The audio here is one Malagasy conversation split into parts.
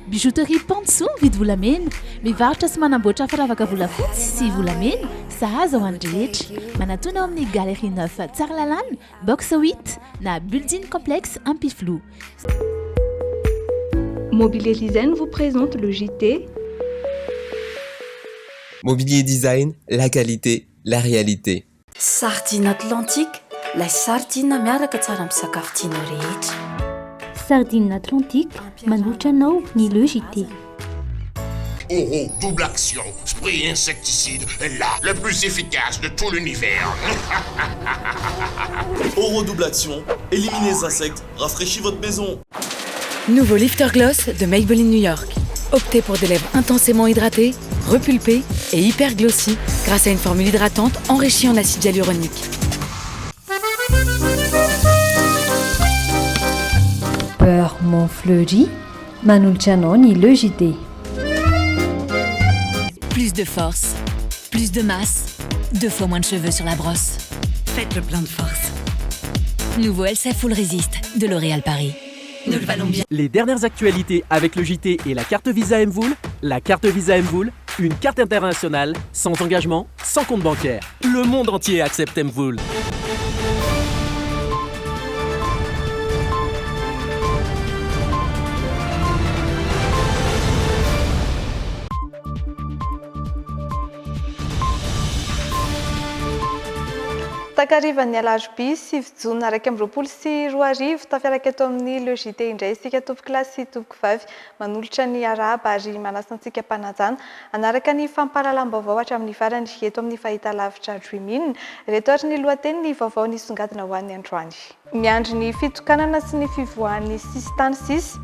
Bijouterie Panso mividy volamena, mivarotra sy manamboatra firavaka volafotsy sy volamena, sahaza ho an'ny rehetra. Manatona ao amin'ny Galerie 9 Tsaralalàna, box 8 na Building Complexe Ampiflou. Mobilier Design vous présente le JT. Mobilier Design, la qualité, la réalité. Sardine Atlantique, la sardine miaraka tsara amin'ny sakafo tianao rehetra. Sardine Atlantique, manolotra anao ny le JT. Oro double action, spray insecticide, le plus efficace de tout l'univers. Oro double action, éliminez les insectes, rafraîchis votre maison. Nouveau Lifter Gloss de Maybelline New York. Optez pour des lèvres intensément hydratées, repulpées et hyper glossy grâce à une formule hydratante enrichie en acide hyaluronique. Beurre Montfleury, Manulcianoni le JT. Plus de force, plus de masse, 2 fois moins de cheveux sur la brosse. Faites le plein de force. Nouveau LCF Full Resist de L'Oréal Paris. Nous le valons bien. Les dernières actualités avec le JT et la carte Visa Mvoul. La carte Visa Mvoul, une carte internationale, sans engagement, sans compte bancaire. Le monde entier accepte Mvoul. Takarivan'ny alarobia 7 jona 2024 tafiaraka eto amin'ny le JT indray isika tompoko lasy sy tompoko vavy manolotra ny arahaba ary manasa antsika mpanajana anaraka ny fampahalalam-baovao hatramin'ny farany eto amin'ny fahitalavitra Dream. Reto ary ny lohateny ny vaovao nisongadina ho an'ny androany. Miandry ny fitokanana sy ny fivoahan'ny sistany 6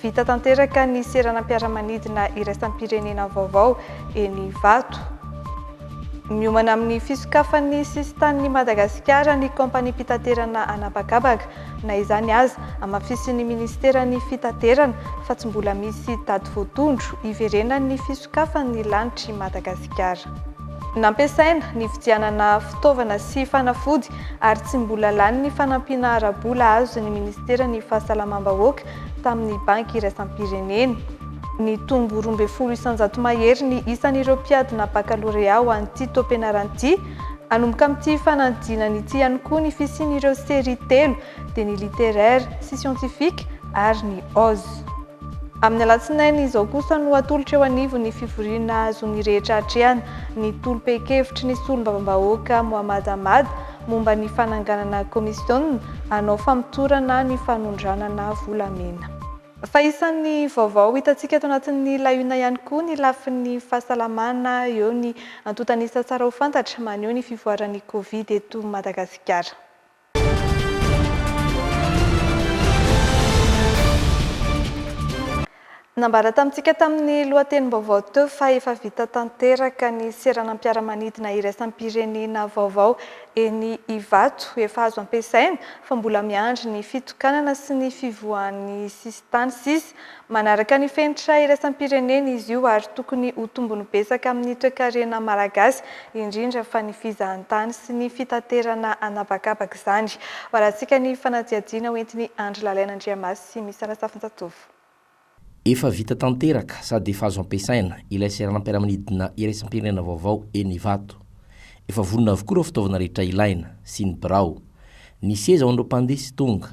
vita tanteraka ny seranam-piaramanidina iraisam-pirenena vaovao eny Vato. Miomana amin'ny fisokafan'ny sistan'ny Madagasikara ny kompani mpitaterana anabakabaka na izany aza amafisin'ny ministeran'ny fitaterana fa tsy mbola misy tady voatondro iverenan'ny fisokafan'ny lanitry Madagasikara. Nampiasaina ny fidianana fitaovana sy fanafody ary tsy mbola lany ny fanampiana ara-bola azo ny ministeran'ny fahasalamam-bahoaka tamin'ny banky iraisam-pirenena. Ny tombo 12 mahery ny isan'ireo mpiadina baccalauréat ho an'ity taom-pianaran'ity anomboka amin'ity fanadinana ity ihany koa ny fisian'ireo série 3 dia ny littéraire sy scientifique ary ny OZ. Amin'ny alatsinainy izao kosa no atolotra eo anivo ny fivoriana azon'ny rehetra hatrehana ny tolom-pekevitry ny solombavam-bahoaka Mohamed Ahmad momba ny fananganana komision hanao famitorana ny fanondranana volamena. Fa isan'ny vaovao hitantsika eto anatin'ny layona ihany koa ny lafin'ny fahasalamana eo ny antotanisa tsara ho fantatra maneho ny fivoaran'ny Covid eto Madagasikara. Nambara tamintsika tamin'ny lohatenim-baovao teo fa efa vita tanteraka ny seranam-piaramanidina iraisam-pirenena vaovao eny Ivato efa azo ampiasaina fa mbola miandry ny fitokanana sy ny fivoahan'ny sistany 6 manaraka ny fenitra iraisam-pirenena izy io ary tokony ho tombony betsaka amin'ny toe-karena malagasy indrindra fa ny fizahan-tany sy ny fitaterana anabakabaka izany. Varantsika ny fanadihadiana hoentin'ny Andry Lalain'Andriamasy sy misy Rasafinjatovo. Efa vita tanteraka sady efa azo ampiasaina ilay seranam-piaramanidina iraisam-pirenena vaovao eny Ivato. Efa vonona avokoa ireo fitaovana rehetra ilaina sy ny birao, ny seza ho an'ireo mpandeha sy tonga,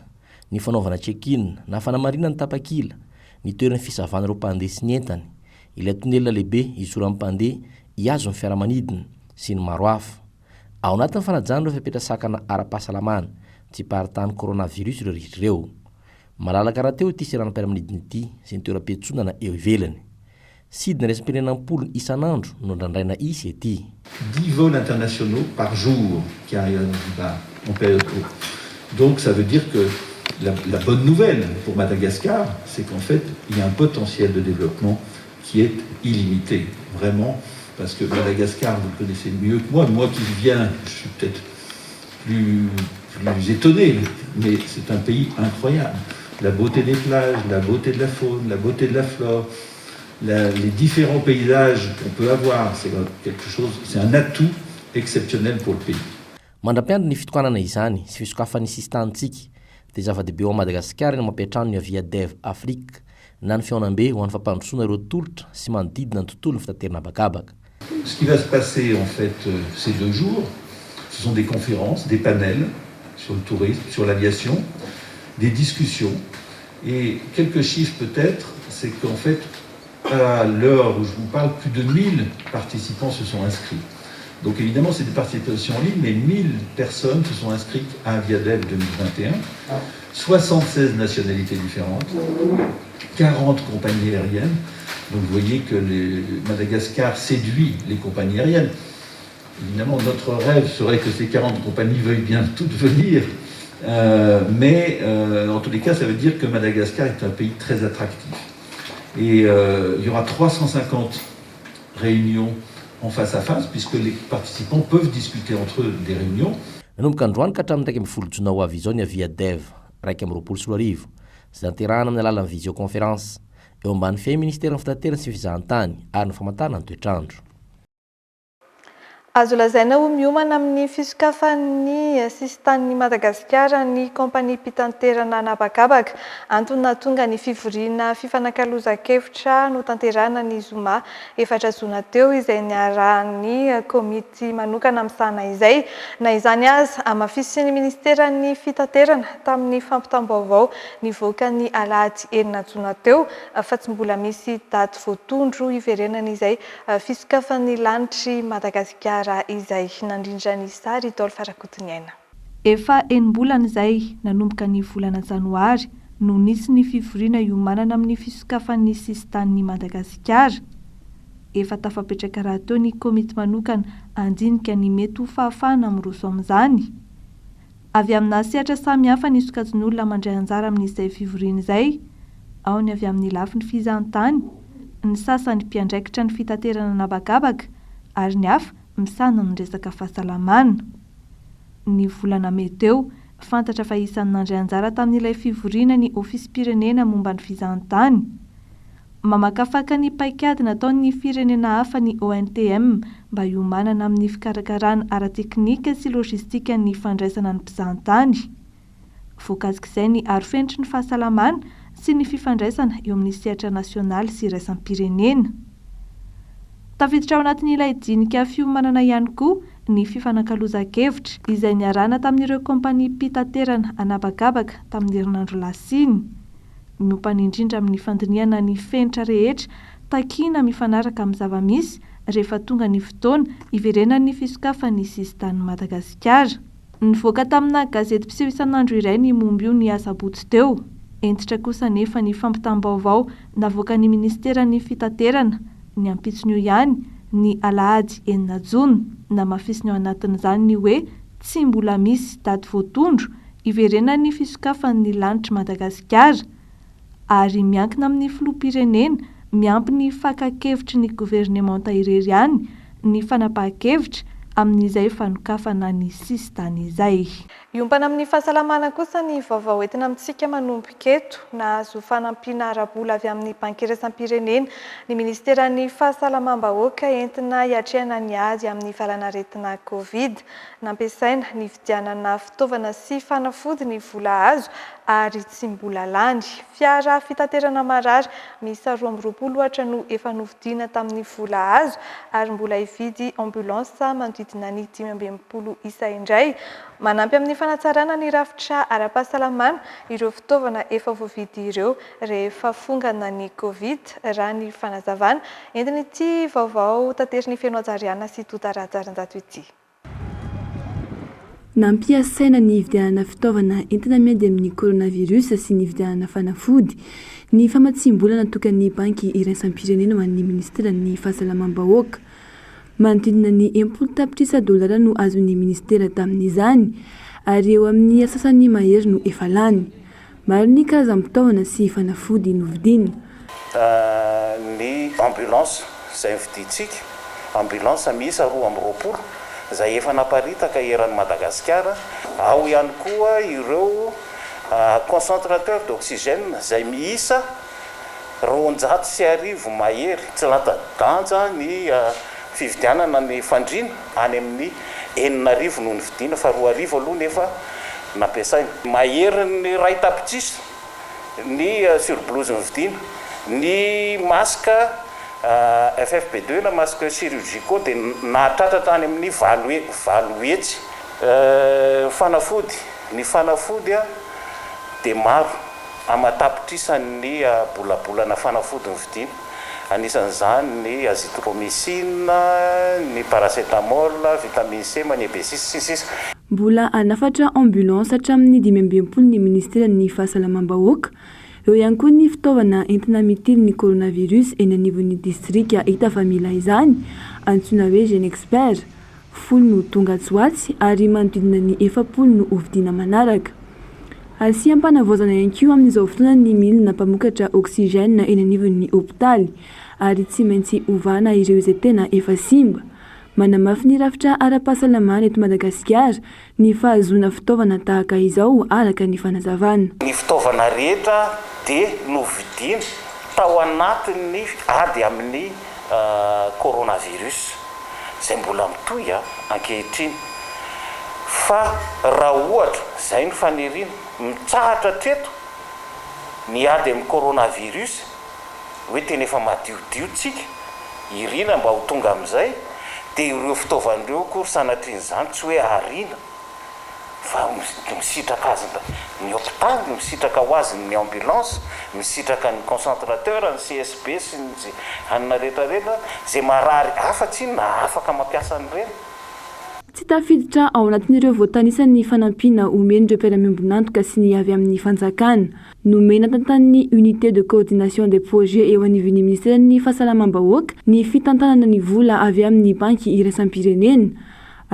ny fanaovana check-in na fanamarinana ny tapakila, ny toerana fisavana ireo mpandeha sy ny entany, ilay tonelina lehibe izoran'ny mpandeha hiazo ny fiaramanidina sy ny maro hafa. Ao anatin'ny fanajana ireo fipetrasakana ara-pahasalamana tsy hiparitany coronavirus ireo rehetra ireo. Malalaka raha teo ity seranam-piaramanidina ity sy ny toeram-piatsonana eo ivelany. Sidina raisam-pirenenam-polo isan'andro no ndraindraina isy ety. 10 vols internationaux par jour qui arrivent en période courte. Donc ça veut dire que la bonne nouvelle pour Madagascar, c'est qu'en fait, il y a un potentiel de développement qui est illimité, vraiment, parce que Madagascar, vous le connaissez mieux que moi qui viens, je suis peut-être plus étonné, mais c'est un pays incroyable. La beauté des plages, la beauté de la faune, la beauté de la flore, les différents paysages qu'on peut avoir, c'est quelque chose, c'est un atout exceptionnel pour le pays. Mandra-piandro ny fitokanana izany sy fisokafan'ny sistantsika dia zava-dehibe ao Madagasikara no mampiatrano ny Aviadev Afrique na ny fiaonam-be ho an'ny fampandrosoana ireo tolotra sy manodidina ny tontolo ny fitaterana habakabaka. Ce qui va se passer en fait ces 2 jours, ce sont des conférences, des panels sur le tourisme, sur l'aviation, des discussions et quelques chiffres peut-être, c'est qu'en fait à l'heure où je vous parle, plus de 1000 participants se sont inscrits. Donc évidemment c'est des participations en ligne, mais 1000 personnes se sont inscrites à Aviadev 2021, 76 nationalités différentes, 40 compagnies aériennes. Donc vous voyez que Madagascar séduit les compagnies aériennes. Évidemment, notre rêve serait que ces 40 compagnies veuillent bien toutes venir, mais en tous les cas, ça veut dire que Madagascar est un pays très attractif. Et il y aura 350 réunions en face à face, puisque les participants peuvent discuter entre eux des réunions. Nanomboka androany ka hatramin'ny 10 jona ho avy izao ny Aviadev 2020 sy naterahana amin'ny alalan'ny visioconférence eo ambany fe ministera ny fitaterana sy fizahantany ary ny famantarana ny toetrandro. Azo lazaina ho miomana amin'ny fisokafan'ny sistan'ny Madagasikara ny kompania mpitanterana anabakabaka antony tonga ny fivoriana fifanankalozan-kevitra no tanterana ny zoma 4 jona teo izay niarahan'ny komity manokana amin'sana izay na izany azy amafisy ny ministeran'ny fitanterana tamin'ny fampitam-baovao nivoaka ny alahady 9 jona teo fa tsy mbola misy daty voatondro iverenana izay fisokafan'ny lanitry Madagasikara izay nandrindra ny sary Idôle Farakotoniaina. Efa enimbolana izay nanomboka ny volana janoary no nisy ny fivoriana iomanana amin'ny fisokafan'ny sistan'ny Madagasikara. Efa tafapetraka raha teo ny komity manokana andinika ny mety ho fahafahana miroso amin'izany. Avy amina sehatra samihafa ny sokajin'olona mandray anjara amin'izay fivoriana izay, ao ny avy amin'ny lafiny fizahantany, ny sasany mpiandraikitra ny fitaterana anabakabaka ary ny hafa misana ny resaka fahasalamana. Ny volana meteo fantatra fa isan'ny nandray anjara tamin'ilay fivoriana ny ofisym-pirenena momba ny fizahantany. Mamakafaka ny paikady nataon'ny firenena hafa ny ONTM mba iomanana amin'ny fikarakarana ara-teknika sy lojistika ny fandraisana ny mpizahantany. Voakazik'izay ny arofentry ny fahasalamana sy ny fifandraisana eo amin'ny sehatra nasionaly sy iraisam-pirenena. Tafiditra ao anatin'ilay dinika fiomanana ihany koa ny fifanankalozan-kevitra izay niarahana tamin'ireo kompania mpitaterana anabakabaka tamin'ny herinandro lasiny. Miompana indrindra amin'ny fandiniana ny fenitra rehetra takiana mifanaraka amin'ny zava-misy rehefa tonga ny fotoana iverenan'ny fisokafan'ny sistan'ny Madagasikara. Nivoaka tamina gazety mpiseho isan'andro iray ny momba io ny asabotsy teo. Entitra kosa nefa ny fampitam-baovao navoaka ny ministeran'ny fitaterana ny ampitsony io ihany ny alahady 9 jona na mafisiny ao anatin'izany ny hoe tsy mbola misy daty voatondro iverenan'ny fisokafan'ny lanitry Madagasikara ary miankina amin'ny filoham-pirenena miampy ny fakakevitry ny governemanta irery ihany ny fanapahan-kevitra amin'izay fanokafana ny sistany izay. Iompana amin'ny fahasalamana kosa ny vaovao entina amintsika manomboka eto nahazo fanampiana ara-bola avy amin'ny banky iraisam-pirenena ny ministeran'ny fahasalamam-bahoaka entina hiatrehana ny ady amin'ny valanaretina Covid. Nampiasaina ny vidianana fitaovana sy fanafody ny vola azo ary tsy mbola lany. Fiara fitaterana marary miisa 12 no efa novidiana tamin'ny vola azo ary mbola hividy ambulansa manodidina ny 520 isa indray. Manampy amin'ny fanatsarana ny rafitra ara-pahasalamana ireo fitaovana efa voavidy ireo rehefa fongana ny Covid raha ny fanazavana entina ity vaovao tateriny Feno Ajariana sy Tota Rajarinjato ity. Nampiasaina ny hividianana fitaovana entina miady amin'ny coronavirus sy ny hividianana fanafody ny famatsim-bola natokan'ny banky iraisam-pirenena ho an'ny ministeran'ny fahasalamam-bahoaka. Manodidina ny 10 tapitrisa dolara no azon'ny ministera tamin'izany ary eo amin'ny asasany mahery no efa lany. Maro ny karazam-pitaovana sy fanafody novidiana. Ny ambulance izay vidintsika, ambulance miisa 220 izay efa naparitaka eran'ny Madagasikara. Ao ihany koa ireo concentrateur d'oxygène izay miisa 210 mahery. Tsy latadanja ny fividianana ny fandriana any amin'ny 9,000 no nividiana fa 2,000 aloha nefa nampiasaina. Mahery ny ray tapitrisa, ny surblouse ny vidina, ny masque FFP2 na masque chirurgicaux dia nahatratra tany amin'ny valo hetsy. Fanafody, ny fanafody dia maro amatapitrisa ny bolabolana fanafody ny vidina. Anisan'izany ny azithromycine, ny paracétamol, vitamine C, magnésia sisy. Mbola anafatra ambulance hatramin'ny 2020 ny ministera ny fahasalamam-bahoaka. Eo ihany koa ny fitaovana entina mitily ny coronavirus eny anivon'ny distrika hita fa mila izany, antsoina hoe Jeune Expert, 10 no tonga tsoatsy ary manodidina ny 40 no hovidiana manaraka. Asiam-panavozana ihany koa amin'izao fotoana ny milina mpamokatra oxygène eny anivon'ny hôpitaly ary tsy maintsy ovana ireo izay tena efa simba. Manamafy ny rafitra ara-pahasalamana eto Madagasikara ny fahazoana fitaovana tahaka izao araka ny fanazavana. Ny fitaovana rehetra dia novidiana tao anatin'ny ady amin'ny coronavirus izay mbola mitohy ankehitriny. Fa raha ohatra izay ny faniriana mitsahatra treto ny ady amin'ny coronavirus hoe tena efa madiodio-tsika irina mba ho tonga amin'izay dia ireo fitaovan'ireo koa sanatrian'izany tsy hoe ariana fa misitraka azy ny hôpitaly, misitraka ho azy ny ambulance, misitraka ny concentrateur, ny CSB sy ny anina rehetrarehetra izay marary afa-tsy na afaka mampiasa an'ireny. Tsy tafiditra ao anatin'ireo voatanisan'ny fanampiana omen'ireo mpiara-miombonantoka sy ny avy amin'ny fanjakana. Nomena tantanin'ny unité de coordination des projets eo anivon'ny ministera ny fahasalamam-bahoaka ny fitantanana ny vola avy amin'ny banky iraisam-pirenena.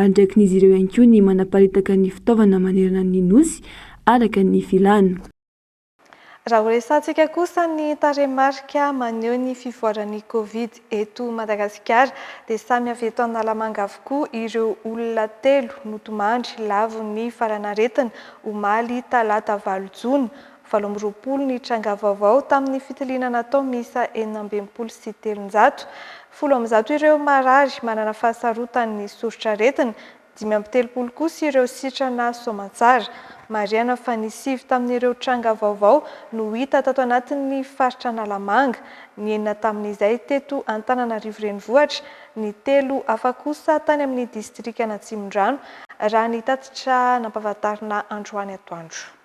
Andraikin'izy ireo ihany koa ny manaparitaka ny fitaovana manerana ny nosy araka ny filana. Raha horesantsika kosa ny tarehimarika maneho ny fivoaran'ny Covid eto Madagasikara dia samy avy eto Analamanga avokoa ireo olona 3 notomandry lavo ny faranaretina omaly talata 8 Jona 2020 ny tranga vaovao tamin'ny fitiliana natao misa 420 sy 300. 10 ireo marary manana fahasarotany soritra aretina, 530 kosa ireo sitrana soamantsara. Mariana fa ny 7 tamin'ireo tranga vaovao no hita tato anatin'ny faritra Analamanga, ny 9 tamin'izay teto Antananarivo renivohitra, ny 3 hafa kosa tany amin'ny distrika Natsimondrano raha ny tatitra nampahafantarina androany atoandro.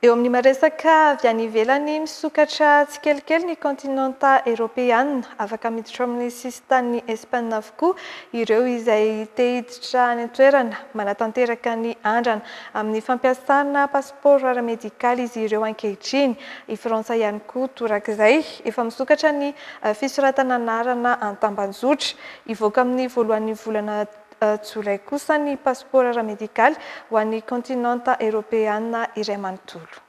Eo amin'ny maresaka avy any ivelany misokatra tsikelikely ny kontinenta Europeana afaka miditra amin'ny sistan'ny Espagne avokoa ireo izay te-hiditra any an-toerana manatanteraka ny andrana amin'ny fampiasana pasiporo ara-medikaly izy ireo ankehitriny. I Frantsay ihany koa torak'izay efa misokatra ny fisoratana anarana an-tambanjotra ivoaka amin'ny voalohan'ny volana Jolay kosa ny pasiporo ara-medikaly ho an'ny kontinenta Europeana iray manontolo.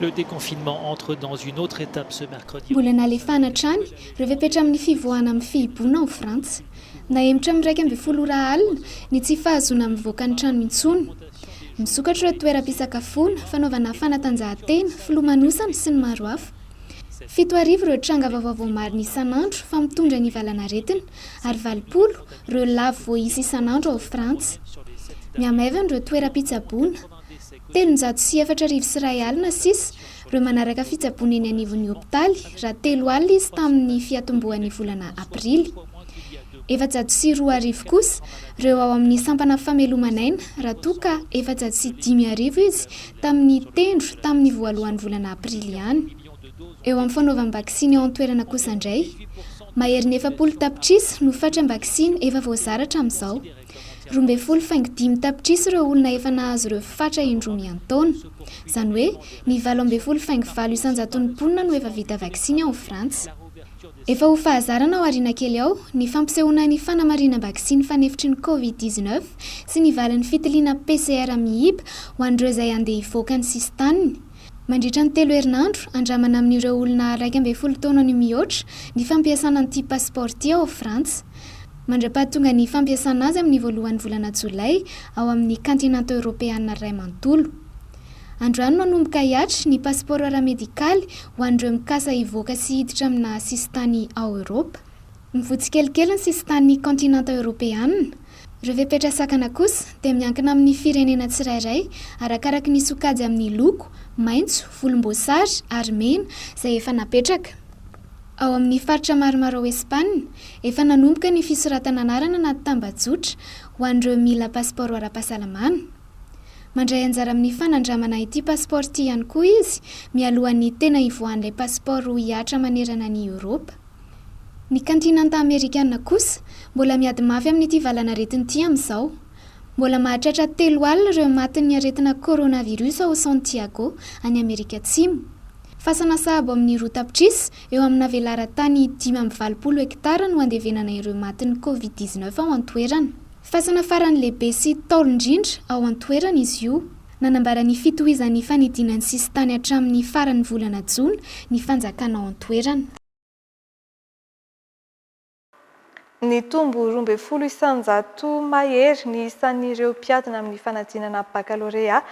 Le déconfinement entre dans une autre étape ce mercredi. Mbola nalefana hatrany ireo fepetra amin'ny fivoahana amin'ny fihiboana ao Frantsa. Nahemitra amin'ny 12 alina ny tsy fahazona mivoaka ny trano intsony. Misokatra ireo toeram-pisakafoana, fanaovana fanatanjahantena, filomanosana sy ny maro hafa. 7 ireo tranga vaovao marina isan'andro fa mitondra ny valanaretina ary 20 ireo lavo voaisa isan'andro ao Frantsa. Miamaivana ireo toeram-pitsaboana. 304 sy 1 alina sisa ireo manaraka fitsaboana eny anivon'ny hôpitaly raha 3 alina izy tamin'ny fiatombohan'ny volana aprily. 402 kosa ireo ao amin'ny sampana famelomanaina raha toa ka 405 izy tamin'ny tendro tamin'ny voalohan'ny volana aprily ihany. Eo amin'ny fanaovana vaksiny ao an-toerana kosa indray, mahery 40 tapitrisa no fatra vaksiny efa voazaratra amin'izao. 12.5 tapitrisa ireo olona efa nahazo ireo fatra indroa taona. Izany hoe ny 12.5 isan-jaton'ny mponina no efa vita vaksiny ao Frantsa. Efa ho fahazarana ao aoriana kely ao ny fampisehoana ny fanamarina vaksiny fanefitry ny Covid-19 sy ny valan'ny fitiliana PCR mihiba ho an'ireo izay andeha hivoaka ny sistaniny. Mandritra ny 3 herinandro, andramana amin'ireo olona 12 taona ny mihoatra ny fampiasana an'ity pasporty ao Frantsa. Mandra-pahatonga ny fampiasana azy amin'ny voalohan'ny volana Jolay ao amin'ny kontinenta Europeana iray manontolo. Androany manomboka hiatra ny pasiporo ara-medikaly ho an'ireo mikasa hivoaka sy hiditra amina sistany ao Europa. Mivoatsikelikely ny sistany kontinenta Europeana, Ireo fepetra-sakana kosa dia miankina amin'ny firenena tsirairay arakaraka ny sokajy amin'ny loko maitso, volomboasary ary mena izay efa napetraka. Ao amin'ny faritra maromaro ao Espana efa nanomboka ny fisoratana anarana anaty tambajotra ho an'ireo mila pasiporo ara-pahasalamana. Mandray anjara amin'ny fanandramana ity pasiporo ity ihany koa izy mialohan'ny tena ivoahan'ilay pasiporo hiatra manerana ny Eoropa. Ny kantinanta Amerikana kosa mbola miady mafy amin'ity valana aretin'ity amin'izao. Mbola mahatratra 3 alina ireo matin'ny aretina coronavirus ao Santiago any Amerika Atsimo. Fasana sahabo amin'ny roa tapitrisa eo amina velara-tany 520 hektara no andevenana ireo matin'ny Covid-19 ao an-toerana. Fasana farany lehibe sy taolo indrindra ao an-toerana izy io. Nanambara ny fitohizan'ny fanidinany sisy tany hatramin'ny faran'ny volana Jona ny fanjakana ao an-toerana. Ny tombo 12,100 mahery ny isan'ireo mpiadina amin'ny fanadinana baccalauréat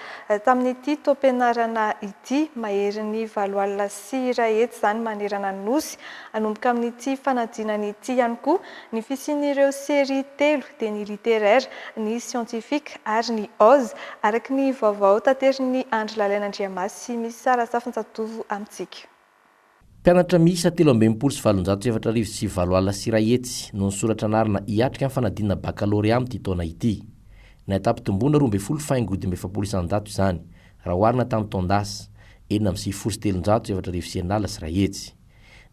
tamin'ity taom-pianarana ity mahery ny 7 alina sy 1 hetsy izany manerana ny nosy. Anomboka amin'ity fanadinana ity ihany koa ny fisian'ireo série 3 dia ny littéraire, ny scientifique ary ny OZ araka ny vaovao tanterin'ny Andry Lalànandriamasy misy Sara Safinjatovo amintsika. Mpianatra miisa 13,747 sy 7 alina sy 1 hetsy no nisoratra anarana hiatrika amin'ny fanadinana baccalauréat amin'ity taona ity. Ny etapim-tombona 12,700 izany raha oharina tamin'ny taondasa 9,709 sy 1 hetsy.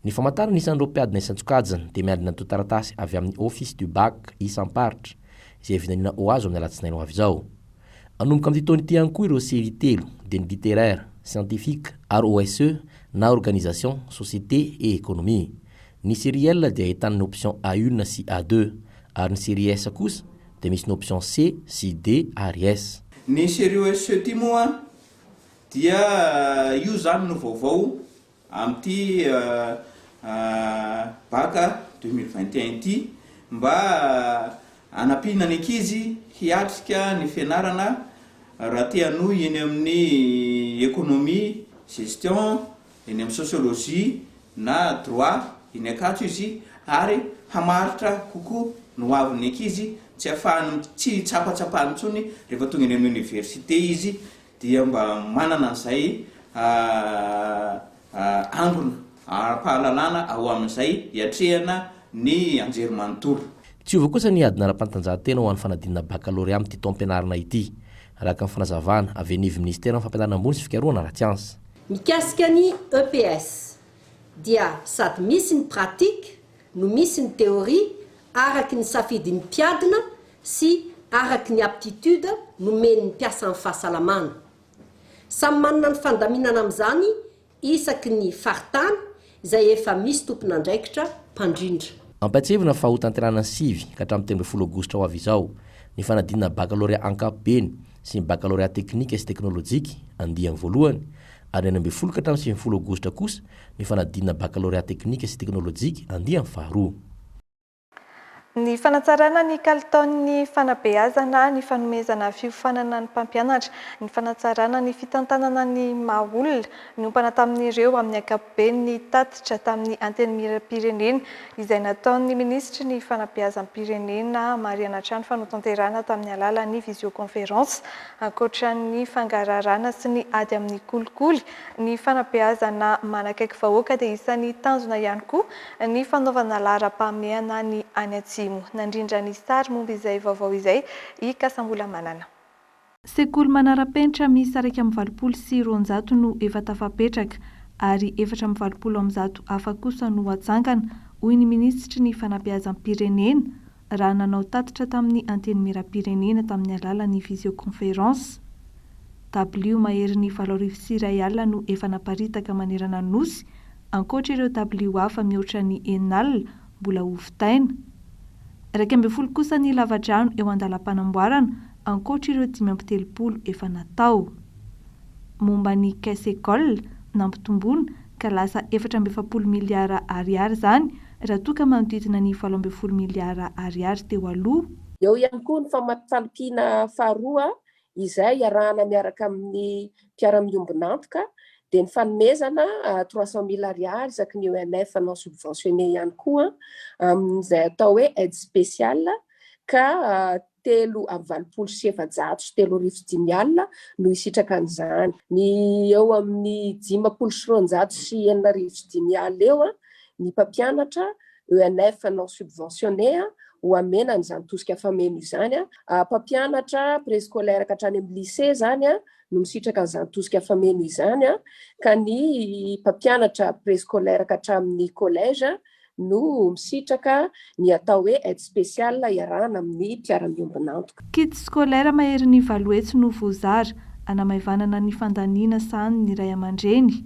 Ny famantarana isan'ireo mpiadina isan-tsokajiny dia miadina ny taratasy avy amin'ny office du bac isamparitra izay vinaniana ho azo amin'ny alatsinainy ho avy izao. Anomboka amin'ity taona ity ihany koa ireo série 3 dia ny littéraire, scientifique ary OSE na organisation, société et économie. Ny série L dia ahitana ny option A1 sy A2 ary ny série S kosa dia misy ny option C sy D ary S. Ny série S ty moa dia io zany no vaovao amin'ity baka 2021 ity mba anapina ny ankizy hiatrika ny fianarana raha te hanohy eny amin'ny économie, gestion, eny amin'ny sociologie na droit eny akato izy ary hamaritra kokoa no avin'ny ankizy tsy ahafahany tsy tsapatsapahany intsony rehefa tonga eny amin'ny université izy dia mba manana an'izay ambona ara-pahalalana ao amin'izay hiatrehana ny anjery manontolo. Tsy ovy kosa ny adina ara-panatanjahantena ho an'ny fanadinana baccalauréat amin'ity taom-pianarana ity araka ny fanazavana avy anivy ministera amin'ny fampianarana ambony sy fikarohana ara-tsiansa. Mikasika ny EPS dia sady misy ny pratique no misy ny théorie araky ny safidin'ny mpiadina sy araky ny aptitude no men'ny mpiasa amin'ny fahasalamana. Samy manana ny fandaminana amin'izany isaky ny faritany izay efa misy tompon'andraikitra mpandrindra. Ampatsevina fa ho tanterana sivy ka hatramin'ny 10 aogositra ho avy izao ny fanadinana baccalauréat ankapobeny sy ny baccalauréat technique sy teknôlôjika andiany voalohany ary ny 12 ka hatramin'ny 20 aogositra kosa ny fanadinana baccalauréat technique sy teknôlôjika andiany faharoa. Ny fanatsarana ny kalitaon'ny fanabeazana, ny fanomezana fiofanana ny mpampianatra, ny fanatsarana ny fitantanana ny maha-olona, niompana tamin'ireo amin'ny ankapobeny ny tatitra tamin'ny anteny miram-pirenena izay nataon'ny ministra ny fanabeazam-pirenena Mariana Trano fanotanterana tamin'ny alalan'ny visioconférence. Ankoatran'ny fangararana sy ny ady amin'ny kolikoly, ny fanabeazana manakaiky vahoaka dia isan'ny tanjona ihany koa ny fanaovana laharam-pahamehana ny any Atsimo. Nandrindra ny sary momba izay vaovao izay i Kasambola Manana. Sekoly manara-penitra misy 120 no efa tafapetraka ary 420 hafa kosa no atsangana hoy ny ministra ny fanabeazam-pirenena raha nanao tatitra tamin'ny anteny miram-pirenena tamin'ny alalan'ny visioconférence. Tablio mahery ny 7,1 alina no efa naparitaka manerana nosy ankoatra ireo tablio hafa mihoatra ny 9 alina mbola hovidaina. 12 kosa ny lavadrano eo andalam-panamboarana ankoatra ireo 530 efa natao. Momba ny caisse école nampitombona ka lasa 440 miliara ariary zany raha toa ka manodidina ny 17 miliara ariary teo aloha. Eo ihany koa ny fampiana faharoa izay iarahana miaraka amin'ny mpiara-miombonantoka dia ny fanomezana 300 000 ariary isaky ny ONF non subventionné ihany koa amin'izay atao hoe aide spéciale ka 3,730 no isitraka an'izany. Ny eo amin'ny 5,430 eo ny mpampianatra ENF non subventionné ho amena n'izany tosika fameno izany mpampianatra préscolaire ka hatrany amin'ny lycée zany no misitraka an'izany tosika fameno izany ka ny mpampianatra préscolaire ka hatramin'ny collège no misitraka ny atao hoe aide spéciale iarahana amin'ny mpiara-miombona antoka. Kit scolaire mahery ny valoetsy no voazary anamaivanana ny fandaniana sany ny ray aman-dreny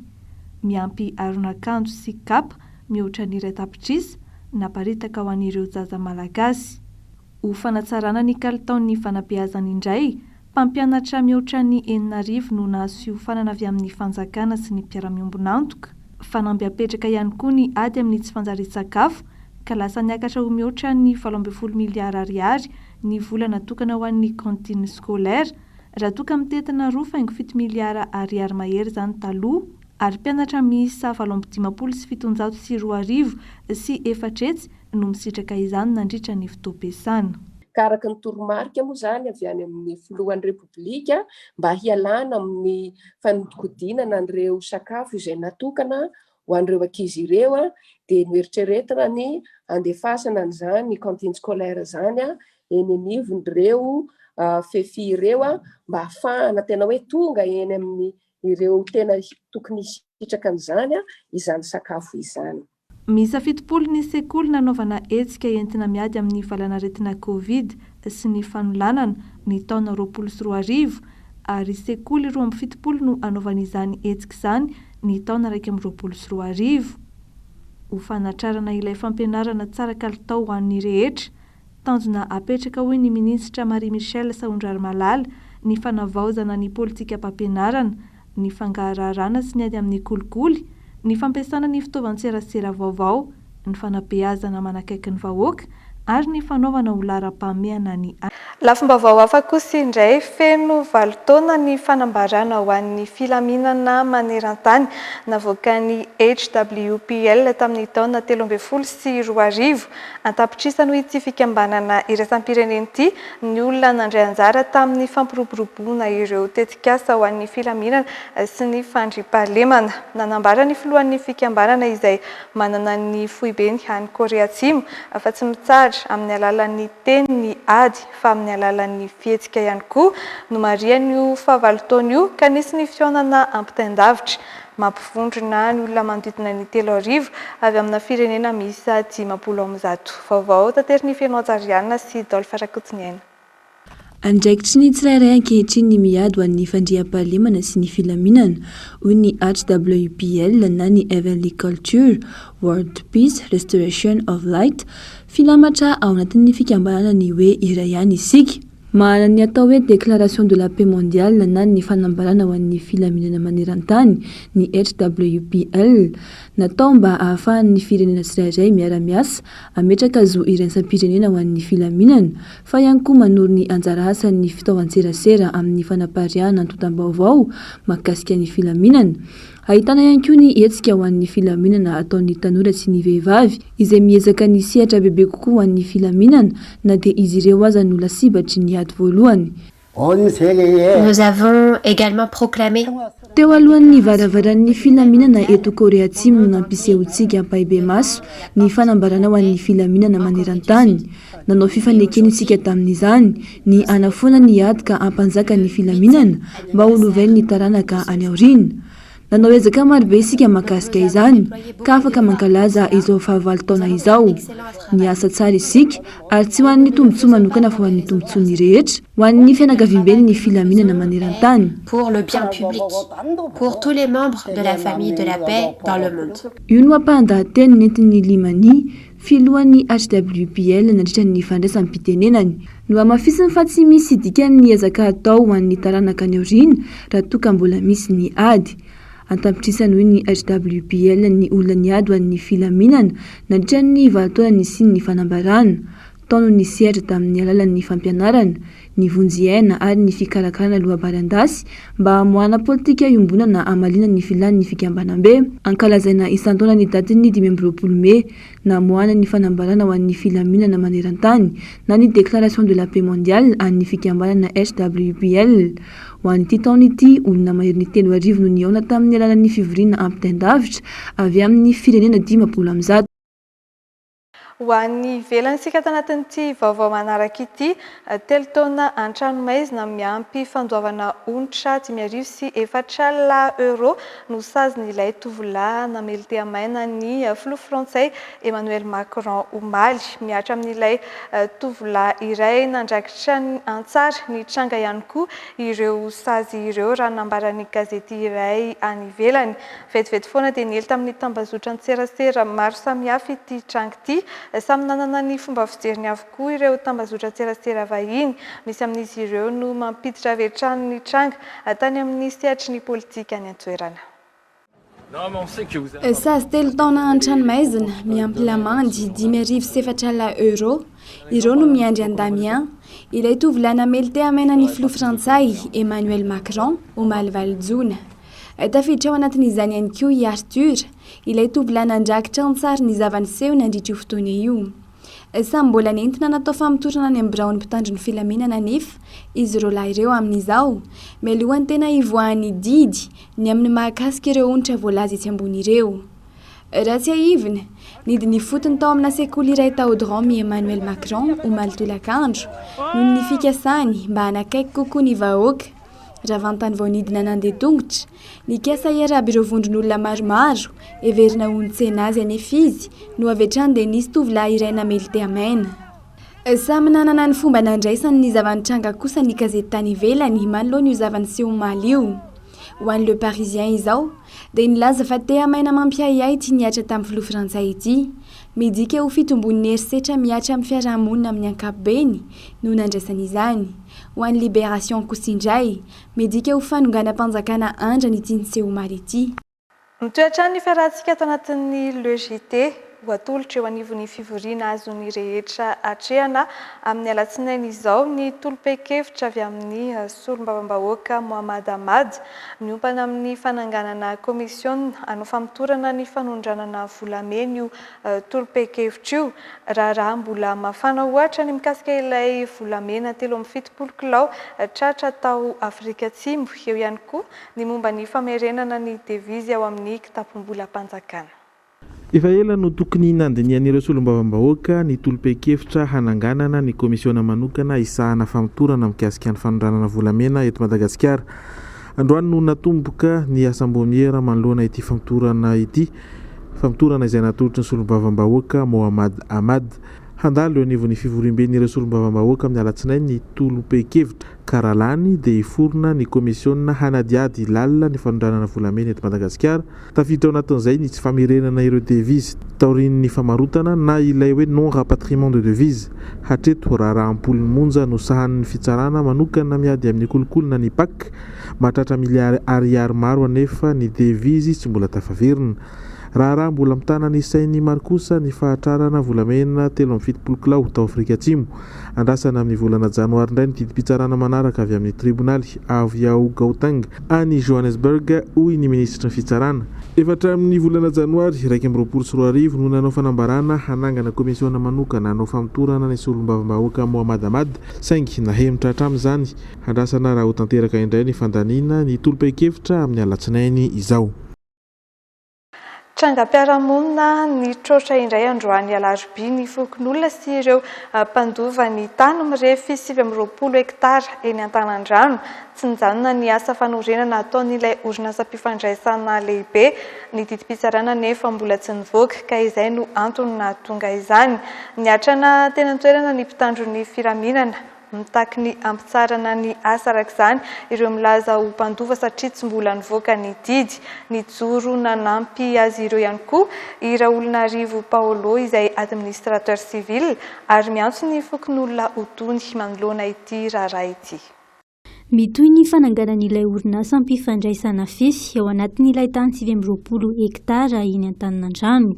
miampy aron'akanjo sy kapa mihoatra ny iray tapitrisy naparitaka ho an'ireo zaza malagasy. Ho fanatsarana ny kalitaon'ny fanabeazana indray, mpampianatra mihoatra ny 9,000 no nahazo fiofanana avy amin'ny fanjakana sy ny mpiara-miombona antoka. Fanamby apetraka ihany koa ny ady amin'ny tsy fanjari-tsakafo ka lasa niakatra ho mihoatra ny 12 miliara ariary ny vola natokana ho an'ny cantine scolaire raha toa ka mitetina 2,7 miliara ariary mahery zany taloha ary mpianatra miisa 75,720 sy 4 no misitraka izany nandritra ny fotoam-piasana. Ka araka ny toromarika moa zany avy any amin'ny filohan'ny repoblika mba hialana amin'ny fanodikodinana an'ireo sakafo izay natokana ho an'ireo ankizy ireo dia noeritreretina ny andefasana an'izany ny cantine scolaire zany eny anivon'ireo fefy ireo mba ahafahana tena hoe tonga eny amin'ny ireo tena tokony sitraka an'izany izany sakafo izany. Misa 70 ny sekoly nanaovana hetsika entina miady amin'ny valanaretina Covid sy ny fanolanana ny taona 2024 ary sekoly 17 no anaovana izany hetsika izany ny taona 2024. Ho fanatrarana ilay fampianarana tsara kalitao ho an'ny rehetra, tanjona apetraka hoy ny minisitra Marie Michel Saondrarmalala ny fanavaozana ny politika mpampianarana, ny fangararana sy ny ady amin'ny kolikoly, ny fampiasana ny fitaovan-tserasera vaovao, ny fanabeazana manakaiky ny vahoaka ary ny fanaovana ho lara-pameana ny lafim-baovao hafa kosa indray feno 7 taona ny fanambarana ho an'ny filaminana maneran-tany navoakan'ny HWPL tamin'ny taona 2012 antapitrisany hoe ity fikambanana iraisam-pireneny ity ny olona nandray anjara tamin'ny fampiroboroboana ireo tetikasa ho an'ny filaminana sy ny fandriampahalemana. Nanambara ny filohan'ny fikambanana izay manana ny foibeny any Korea Atsimo fa tsy mitsara amin'ny alalan'ny teny ny ady fa amin'ny alalan'ny fihetsika ihany koa no marian'io fahavalon-taona io ka nisy ny fionana ampitaindavitra mampivondrona ny olona manodidina ny 3,000 avy amina firenena miisa 50. Vaovao tateriny Fianojariana sy Dolphe Rakotoniaina. Andraikitry ny tsirairay ankehitriny ny miady ho an'ny fandriam-pahalemana sy ny filaminana hoy ny HWPL na ny Heavenly Culture World Peace Restoration of Light filamatra ao anatin'ny fikambanana ny hoe iray ihany isika. Mahana ny atao hoe Déclaration de la Paix mondiale na ny fanambarana ho an'ny filaminana maneran-tany ny HWPL natao mba ahafahan'ny firenena tsirairay miara-miasa ametraka zo iraisam-pirenena ho an'ny filaminana fa ihany koa manoro ny anjara asan'ny fitaovan-tserasera amin'ny fanapariahana antotam-baovao mahakasika ny filaminana. Ahitana ihany koa ny hetsika ho an'ny filaminana ataon'ny tanora sy ny vehivavy izay miezaka ny sehatra bebe kokoa ho an'ny filaminana na dia izy ireo aza no lasibatry ny ady voalohany. Nous avons également proclamé teo alohan'ny varavaran'ny filaminana eto Korea Atsimo no nampisehontsika ampahebe maso ny fanambarana ho an'ny filaminana maneran-tany. Nanao fifanekeny isika tamin'izany ny anafoana ny ady ka ampanjaka ny filaminana mba ho lovainy ny taranaka any aoriana. Nanao ezaka marobe isika mahakasika izany ka afaka mankalaza izao fahavalo taona izao. Ny asa tsara isika ary tsy ho an'ny tombotsoa manokana fa ho an'ny tombontsoany rehetra ho an'ny fianakaviam-beny ny filaminana maneran-tany. pour le bien public, pour tous les membres de la famille de la paix dans le monde. Io no ampahan-dahateny nentin'ny Limani filohan'ny HWPL nandritra ny fandraisam-pitenenany no amafisiny fa tsy misy dikany ezaka atao ho an'ny taranaka any aoriana raha toa ka mbola misy ny ady. Antapitrisany hoy ny HWPL ny olona ny ady ho an'ny filaminana nandritra ny 7 taona nisiny ny fanambarana. tao no nisehatra tamin'ny alalan'ny fampianarana, ny vonjyaina ary ny fikarakarana lohabaran-dasy mba hamoahana politika iombonana amalina ny filan'ny fikambanam-be. Ankalazaina isan-taona ny datin'ny 20 Mey namoahana ny fanambarana ho an'ny filaminana maneran-tany na ny déclaration de la paix mondiale an'ny fikambanana SWPL. Ho an'ity taona ity, olona mahery ny 3,000 no niaona tamin'ny alalan'ny fivoriana ampitendavitra avy amin'ny firenena 500. Ho an'ny ivelany sika tanatin'ity vaovao manaraka ity, 3 taona an-tranomaizina miampy fandoavana onitra 5,400 euro no sazin'ilay tovolahy namely tea maina ny filoha frantsay Emmanuel Macron omaly. Miatra amin'ilay tovolahy iray nandrakitra antsara ny tranga ihany koa ireo sazy ireo raha nambaran'ny gazety iray any ivelany. Vetivety foana dia niely tamin'ny tambazotra an-tserasera maro samihafa ity tranga ity. Samy nanana ny fomba fijeriny avokoa ireo tambazotra an-tserasera vahiny. Misy amin'izy ireo no mampiditra avetrany ny tranga tany amin'ny sehatry ny politika any an-toerana. Sazy 3 taona an-tranomaizina miampy lamandy 5,400 euro. Ireo no miandry an-Damien. Ilay tovolahy namely tea maina ny filoha frantsay Emmanuel Macron omaly valojona. Tafiditra ao anatin'izany ihany koa i Arthur, ilay tovolahy nandrakitra antsara ny zavaniseho nandritra io fotoana io. Samy mbola nentina natao famitorana any amin'ny birao ny mpitandro ny filaminana nefa izy ireo lahy ireo amin'izao mialohany tena ivoahan'ny didy ny amin'ny mahakasika ireo onitra voalaza etsy ambony ireo. Raha tsy aivina, nidiny fotony tao amina sekoly iray tao Drôme Emmanuel Macron omaly tolakandro noho ny fikasany mba hanakaiky kokoa ny vahoaka. Raha vantany vao nidina nandeha tongotra, nikasa iaraby ireo vondron'olona maromaro everina ontsena azy anefa izy no avetrany dia nisy tovolahy iray namely tea maina. Samy nanana ny fomba nandraisany ny zavanitranga kosa ny gazety tany ivelany manoloha ny zavaniseho omaly io. Ho an'ny Le Parisien izao dia nilaza fa tea maina mampiahiahy ity niatra tamin'ny filoha frantsay ity. Midika ho fitombon'ny herisetra miatra amin'ny fiarahamonina amin'ny ankapobeny no nandraisany izany. Ho an'ny Libération kosa indray, midika ho fanonganam-panjakana andra ny tianseho omaly ity. Mitoetra ny fiarahantsika tanatin'ny Le JT ho atolotra eo anivon'ny fivoriana azony rehetra hatrehana amin'ny alatsinainy izao ny tolo-pe-kevitra avy amin'ny solombavambahoaka Mohamed Ahmad miompana amin'ny fananganana komisiona hanao famitorana ny fanondranana volamena io tolo-pe-kevitra io. Raha mbola mafana ohatra ny mikasika ilay volamena 3,70 kilao tratra tao Afrika Atsimo. Eo ihany koa ny momba ny famerenana ny devizy ao amin'ny kitapom-bola-panjakana. Efa ela no tokony nandinian'ireo solombavambahoaka ny tolo-pe-kevitra hananganana ny komisiona manokana isahana famitorana mikasika ny fanondranana volamena eto Madagasikara. Androany no natomboka ny asamboniera manoloana ity famitorana izay natolotra ny solombavambahoaka Mohamed Ahmad. Handalo eo anivon'ny fivorimben'ireo solombavambahoaka amin'ny alatsinainy ny tolo-pe-kevitra karalany dia iforona ny komisiona hanadiady lalina ny fanondranana volamena eto Madagasikara. Tafiditra ao anatin'izay ny tsy famerenana ireo devizy taorian'ny famarotana na ilay hoe non rapatriement de devise. Hatreto raharaham-polony monja no sahan'ny fitsarana manokana miady amin'ny kolokolona ny PAC mahatratra miliary maro anefa ny devizy tsy mbola tafaverina. Raha mbola mitana ny sainy maro kosa ny fahatrarana volamena 3,70 kilao tao Afrika Atsimo. Andrasana amin'ny volana janoary indray ny didim-pitsarana manaraka avy amin'ny tribonaly avy ao Gauteng any Johannesburg hoy ny ministra ny fitsarana. Efatra amin'ny volana janoary 2024 no nanao fanambarana hanangana komisiona manokana hanao famitorana ny solombavambahoaka Mohamed Ahmad saingy nahemitra hatramin'izany. Andrasana raha ho tanteraka indray ny fandaniana ny tolo-pe-kevitra amin'ny alatsinainy izao. Trangam-piarahamonina nitrotra indray androany alarobia ny fokon'olona sy ireo mpandova ny tany mirefy 720 hektara eny Antanandrano. Tsy nijanona ny asa fanorenana ataon'ilay orinasa-mpifandraisana lehibe. Ny didim-pitsarana nefa mbola tsy nivoaka ka izay no antony nahatonga izany. Niatrana tena toerana ny mpitandro ny firaminana mitaky ny ampitsarana ny asa arak'izany ireo milaza ho mpandova satria tsy mbola nivoaka ny didy. Ny joro nanampy azy ireo ihany koa i Raolonarivo Paolo izay administrateur civil ary miantso ny fokon'olona hotony manoloana ity raharaha ity. Mitoy ny fananganan'ilay orinasa mpifandraisana fisy ao anatin'ilay tany 720 hektara eny Antaninandrano.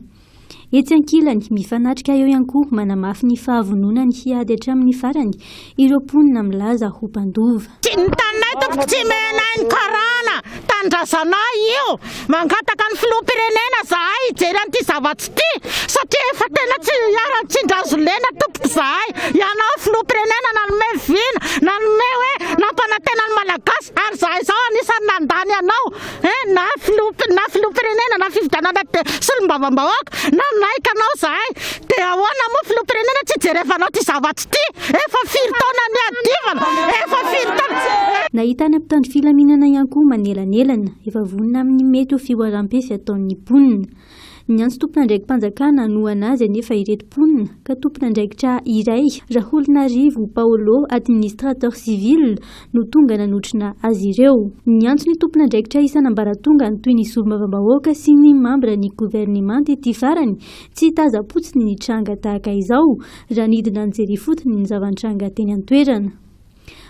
etsy ankilany mifanatrika eo ihany koa manamafy ny fahavononany hiady hatramin'ny farany ireo mponina milaza ho mpandova. Ny tanay tompo tsy menay ny karana tandrazanay io mangataka ny filoham-pirenena zahay hijery an'ity zavatsy ity satria efa tena tsy ara-tsindrazo lena tompoko zahay ianao filoham-pirenena nanome vina nanome hoe nampanantena ny malagasy ary zahay zao anisany nandany anao na filoham-pirenena na fividanana solom-bavambahoaka na naika anao zahay dia ahoana moa filoham-pirenena tsy jerevanao ty zavatsy ity efa firy taona ny adivana efa firy taona. Nahitana mpitandro filaminana ihany koa manelanelana efa vonina amin'ny mety ho fihoaram-pesy ataon'ny mponina. Ny antso tompon'andraiki-mpanjakana no anazy anefa ireto mponina ka tompon'andraikitra iray Raholinarivo Paolo administrateur civil no tonga nanotrina azy ireo. Ny antso ny tompon'andraikitra isan'ambaratonga toy ny solom-bavambahoaka sy ny mambra ny gouvernement ity farany tsy taza-potsiny ny tranga tahaka izao raha nidina anjery fotony ny zavan-tranga teny an-toerana.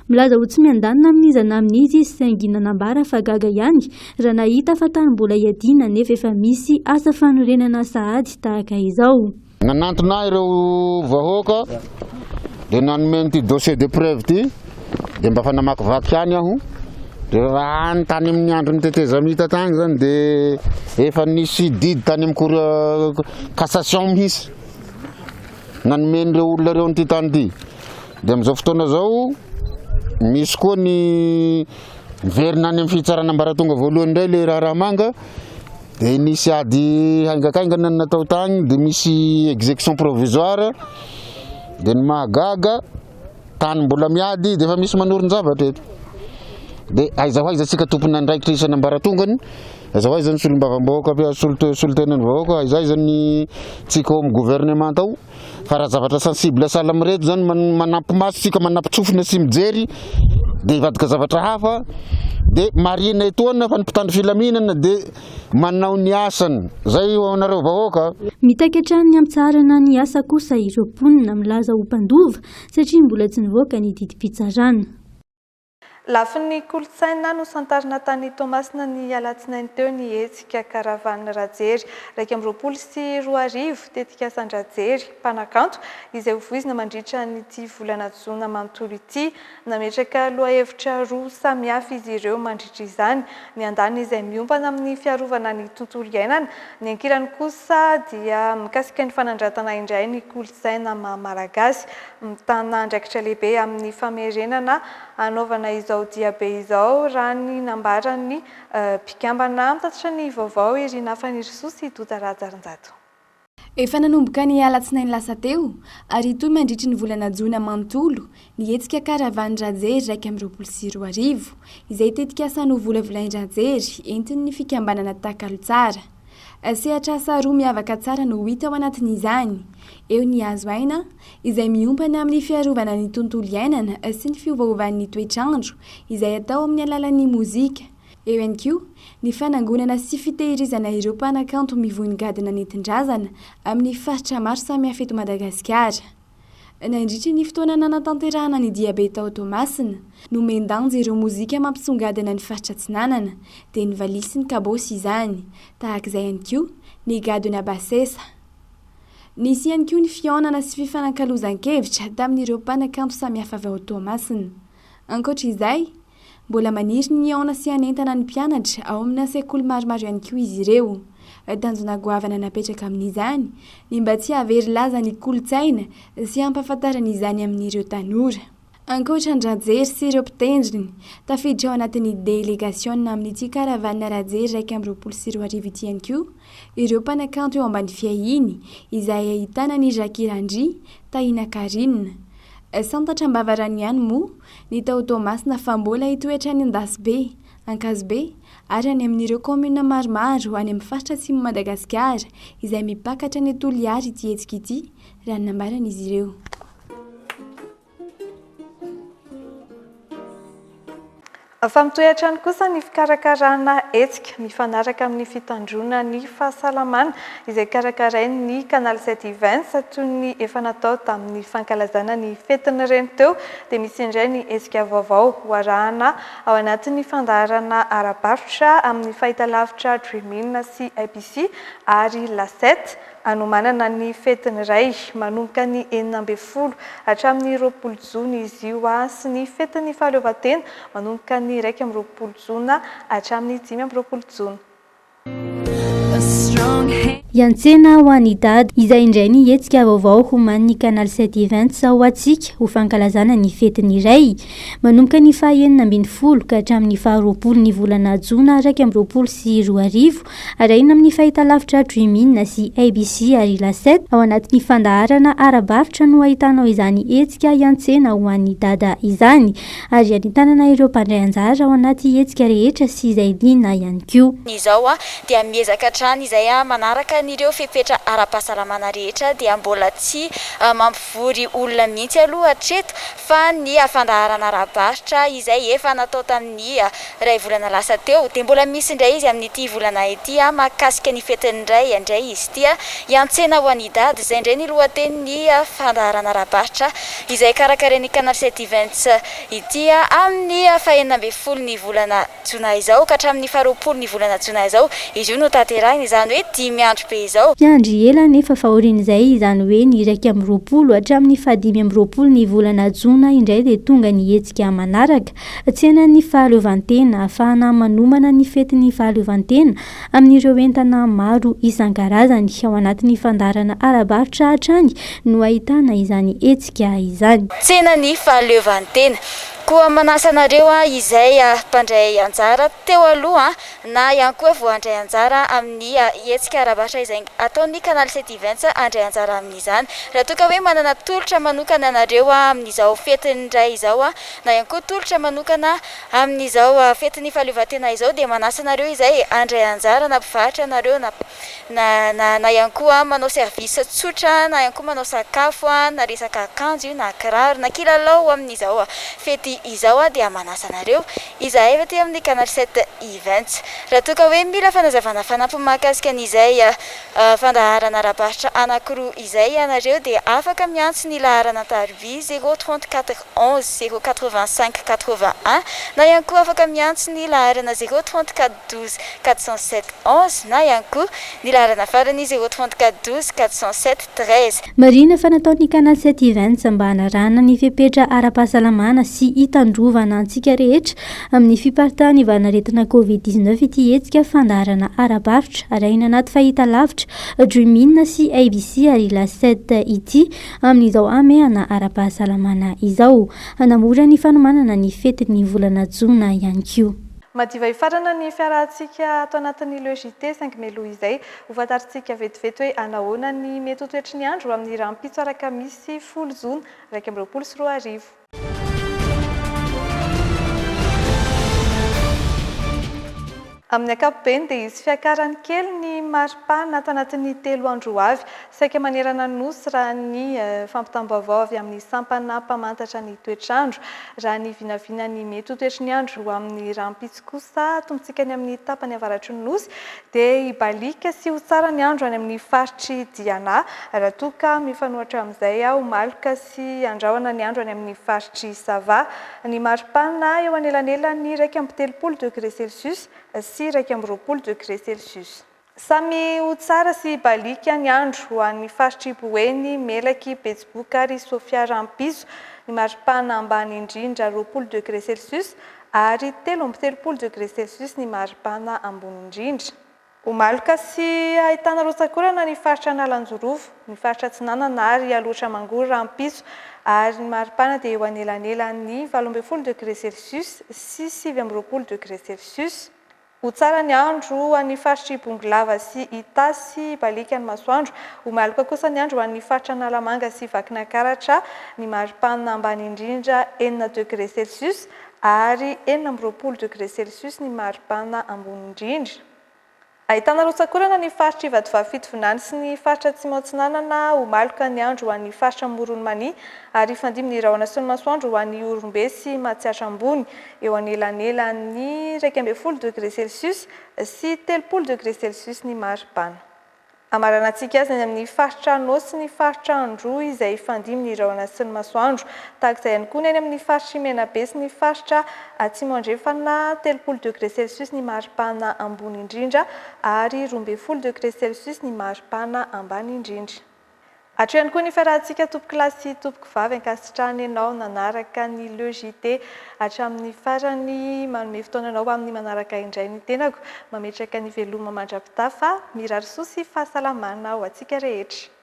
Milaza ho tsy miandanina amin'izana amin'izy saingy nanambara fa gaga ihany raha nahita fa tany mbola iadiana nefa efa misy asa fanorenana sahady tahaka izao. Nanantona ireo vahoaka dia nanome ity dossier de preuve ity dia mba fanamakivaky ihany aho dia raha any tany amin'ny andro ny tetezamita tany zany dia efa nisy didy tany amin'ny cour cassation mihitsy nanomen'ireo olona ireo nyity tany ity dia amin'izao fotoana zao misy koa ny verina any amin'ny fitsarana ambaratonga voalohany indray le raha manga dia nisy ady haingakaingana natao tany dia misy exécution provisoire dia ny mahagaga tany mbola miady dia efa misy manoron-javatra eto dia aiza ho aiza tsika tompony andraikitra isan'ambaratongany aiza ho aiza ny solom-bavambahoaka solotenany vahoaka aiza aiza ny tsika ao amin'ny gouvernement tao fa raha zavatra sensible sahala amireto zany manampy maso tsika manampy tsofina sy mijery dia hivadika zavatra hafa dia marina etoana fa ny mpitandro filaminana dia manao ny asany zay ho anareo vahoaka. Mitakatra ny amitsarana ny asa kosa ireo mponina milaza ho mpandova satria mbola tsy nivoaka ny didim-pitsarana. Lafin'ny kolotsaina no santarina tany Tomasina ny alatsinainy teo ny hetsika karavany Rajery 2024 tetika Sandrajery mpanakanto izay hovoizina mandritra nyity volana Jona manontolo ity nametraka lohahevitra roa samihafa izy ireo mandritra izany ny andany izay miompana amin'ny fiarovana ny tontolo iainana ny ankilany kosa dia mikasika ny fanandratana indray ny kolotsaina malagasy mitana andraikitra lehibe amin'ny famerenana anaovana izao diabe izao raha ny nambarany mpikambana mitatitra ny vaovao Irina Fanirisoa sy Dota Rajarinjato. Efa nanomboka ny alatsinainy lasa teo ary toy mandritry ny volana Jona manontolo ny hetsika karavany Rajery 2024 izay tetika asany ho volavolain-Rajery entin'ny fikambanana takalo tsara. Sehatra asa roa miavaka tsara no hita ao anatin'izany eo ny azo aina izay miompana amin'ny fiarovana ny tontolo iainana sy ny fiovaovan'ny toetrandro izay atao amin'ny alalan'ny mozika. Eo ihany koa ny fanangonana sy fitehirizana ireo mpanakanto mivoningadina nentin-drazana amin'ny faritra maro samihafa eto Madagasikara. Nandritra ny fotoana nanatanterahana ny diabe tao Tomasina no mendanja ireo mozika mampisongadina ny faritra Atsinanana dia ny valisy ny kabosy izany tahak'izay ihany koa ny gadona basesa. Nisy ihany koa ny fionana sy fifanankalozan-kevitra tamin'ireo mpanakanto samihafa avy ao Tomasina. Ankoatra izay mbola maniry ny aona sy anentana ny mpianatra ao amin'ny sekoly maromaro ihany koa izy ireo. Tanjona goavana napetraka amin'izany ny mba tsy havery laza ny kolotsaina sy hampafantarana izany amin'ireo tanora. Ankoatra ny Rajery sy ireo mpitendriny tafiditra ao anatin'ny delegaciona amin'ity karavana Rajery 2024 ity ihany koa ireo mpanakanto eo ambany fiahiny izay ahitana ny Jakirandry Tahina Karinina. Santatra mbavarany ihany moa ny tao Tomasina fa mbola hitoetra ny Andasibe, Ankazibe ary any amin'ireo komina maromaro any amin'ny faritra atsimo Madagasikara izay mipakatra ny Toliary ity hetsika ity raha nambaran'izy ireo. Famitoetra ny kosa ny fikarakarana hetsika mifanaraka amin'ny fitandrona ny fahasalamana izay karakarainy ny Canal 7 Events toy ny efa natao tamin'ny fankalazana ny fetiny reny teo dia misy indray ny hetsika vaovao hoarahana ao anatin'ny fandaharana ara-barotra amin'ny fahitalavitra Dreamina sy ABC ary La 7 anomanana ny fetiny iray manomboka ny 9 hatramin'ny 20 jona izy io sy ny fetiny fahaleovantena manomboka ny 1 jona hatramin'ny 5 jona. Iantsena ho an'ny dady izay indray ny hetsika vaovao homan'ny Canal 7 Events ho antsika ho fankalazana ny fetiny iray manomboka ny 20 ka hatramin'ny 20 ny volana jona 2024 arahina amin'ny fahitalavitra Dreamin sy ABC ary la 7 ao anatin'ny fandaharana ara-barotra no ahitanao izany hetsika iantsena ho an'ny dada izany ary anitanana ireo mpandray anjara ao anaty hetsika rehetra sy izay liana ihany koa. Izao dia miezaka hatrany izay manaraka nireo fepetra ara-pahasalamana rehetra dia mbola tsy mampivory olona mihitsy aloha hatreto fa ny fandaharana ara-barotra izay efa natao tamin'ny ray volana lasa teo dia mbola misy indray izy amin'ity volana ity mahakasika ny fetiny indray izy ity iantsena ho an'ny dady izay indray ny lohatenin'ny fandaharana ara-barotra izay karakarain'ny Canal 7 Events ity amin'ny 20 ny volana jona izao ka hatramin'ny 20 ny volana jona izao izy io no tanterahina izany hoe 10 andro be izao. Miandry ela nefa fahorin'izay izany hoe ny 20 hatramin'ny 15 ny volana jona indray dia tonga ny hetsika manaraka tsena ny fahaleovantena ahafahana manomana ny fetin'ny fahaleovantena amin'ireo entana maro isan-karazany ao anatin'ny fandaharana ara-barotra hatrany no ahitana izany hetsika izany. Tsena ny fahaleovantena koa manasanareo izay mpandray anjara teo aloha na ihany koa voandray anjara amin'ny hetsika ara-barotra izay ataon'ny Canal 7 Events andray anjara amin'izany. Raha toa ka hoe manana tolotra manokana nareo amin'izao fetiny iray izao na ihany koa tolotra manokana amin'izao fetin'ny fahaleovantena izao dia manasanareo izay andray anjara na mpivarotra nareo na ihany koa manao service tsotra na ihany koa manao sakafo na resaka akanjo na kiraro na kilalao amin'izao fety izao dia manasanareo izahay efa ty amin'ny Canal 7 Events. Raha toa ka hoe mila fanazavana fanampy mahakasika an'izay fandaharana ara-barotra anankiroa izay ianareo dia afaka miantso ny laharana tarobia 034 11 085 81 na ihany koa afaka miantso ny laharana 034 12 407 11 na ihany koa ny laharana farany 034 12 407 13. Marina fa nataon'ny Canal 7 Events mba hanarana ny fepetra ara-pahasalamana sy hitandrovana antsika rehetra amin'ny fiparitahan'ny vanaretina COVID-19 ity hetsika fandaharana ara-barotra arahina anaty fahitalavitra Dreamin sy ABC ary la 7 ity amin'izao amehana ara-pahasalamana izao hanamora ny fanomanana ny fetin'ny volana jona ihany koa. Madiva ifarana ny fiarahantsika ato anatin'ny logité 5 melo izay hofantarintsika vetivety hoe anahoana ny mety ho toetry ny andro amin'ny rahampitso araka misy 10 jona 2024. Amin'ny ankapobeny dia izy fiakarany kely ny maripana ato anatin'ny 3 andro avy saika manerana nosy raha ny fampitam-baovao avy amin'ny sampana mpamantatra ny toetr'andro raha ny vinavina ny mety ho toetry ny andro amin'ny rahampitso kosa tombontsika ny amin'ny tapany avaratry ny nosy dia ibalika sy ho tsara ny andro any amin'ny faritry Diana raha toa ka mifanohatra amin'izay ho maloka sy andrahoana ny andro any amin'ny faritry Sava. Ny maripana eo anelanelany 1.3 degré Celsius sy 1.2 degré Celsius. Samy ho tsara sy balika ny andro ho an'ny faritry Boeny, Melaky, Betsiboka ary Sofia Rampiso. Ny maripana ambany indrindra 20 degré Celsius ary 3.3 degré Celsius ny maripana ambony indrindra. Ho maloka sy ahitana rotsakorana ny faritra Analanjorovo, ny faritra Atsinanana ary Alotra Mangoro Rampiso ary ny maripana dia eo anelanelany 18 degré Celsius sy 19 degré Celsius. Ho tsara ny andro any faritry Bongolava sy Itasy balika ny masoandro. Ho maloka kosa ny andro any faritra Analamanga sy Vakinakaratra, ny maripana ambany indrindra 9 degré Celsius ary 19 degré Celsius ny maripana ambony indrindra. Ahitana rotsakorana ny faritra Ivatovavy sy ny faritra Tsimotsinanana. Ho maloka ny andro ho an'ny faritra Moronmani ary fandimby ny rahona sy ny masoandro ho an'ny Orombe sy Matsiatra Ambony eo anelanelany 12 degré Celsius sy 30 degré Celsius ny maripana. Amaranantsika azy ny amin'ny faritra Anao sy ny faritra Androa izay ifandimby ny rahona sy ny masoandro. Tahaka izay ihany koa ny any amin'ny faritra Menabe sy ny faritra Atsimo andrefana 30 degré Celsius ny maripana ambony indrindra ary 12 degré Celsius ny maripana ambany indrindra. Hatrio ihany koa ny fiarahantsika tompoko lahy sy tompoko vavy ankasitrahany ianao nanaraka ny LEJT hatramin'ny farany manome fotoananao amin'ny manaraka indray ny tenako mametraka ny veloma mandrapitafa mirary soa sy fahasalamana ho antsika rehetra.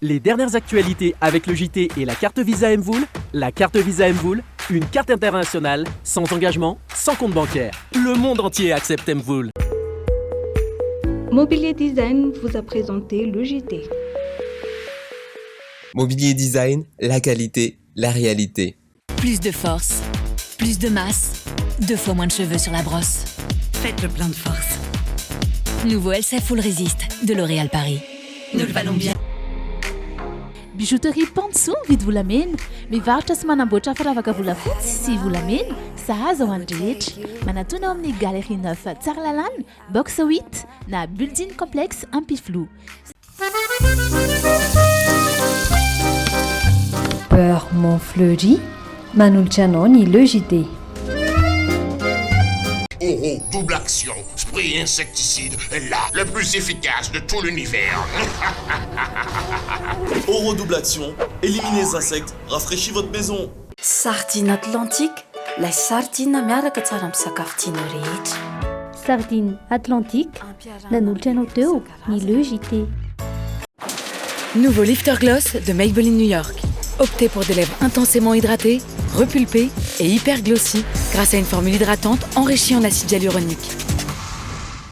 Les dernières actualités avec le JT et la carte Visa Mvoul. La carte Visa Mvoul, une carte internationale, sans engagement, sans compte bancaire. Le monde entier accepte Mvoul. Mobilier Design vous a présenté le JT. Mobilier Design, la qualité, la réalité. Plus de force, plus de masse, 2 fois moins de cheveux sur la brosse. Faites le plein de force. Nouveau LCF Full Resist de L'Oréal Paris. Nous le valons bien. Bijouterie Panso vidy volamena, mivarotra sy manamboatra firavaka volafotsy sy volamena, sahaza ho an'ny rehetra. Manatona ao amin'ny Galerie 9 Tsaralalàna, box 8 na building complexe Ampiflou. Beurre Montfleury, manolotra anao ny LEJT. Oh, double action, spray insecticide, là, le plus efficace de tout l'univers. Oro double action, éliminez les insectes, rafraîchis votre maison. Sardine Atlantique, la sardine miaraka tsara amin'ny sakafo tianao rehetra. Sardine Atlantique, nanolotra anao teo ny LEJT. Nouveau Lifter Gloss de Maybelline New York. Optez pour des lèvres intensément hydratées, repulpées et hyper glossy grâce à une formule hydratante enrichie en acide hyaluronique.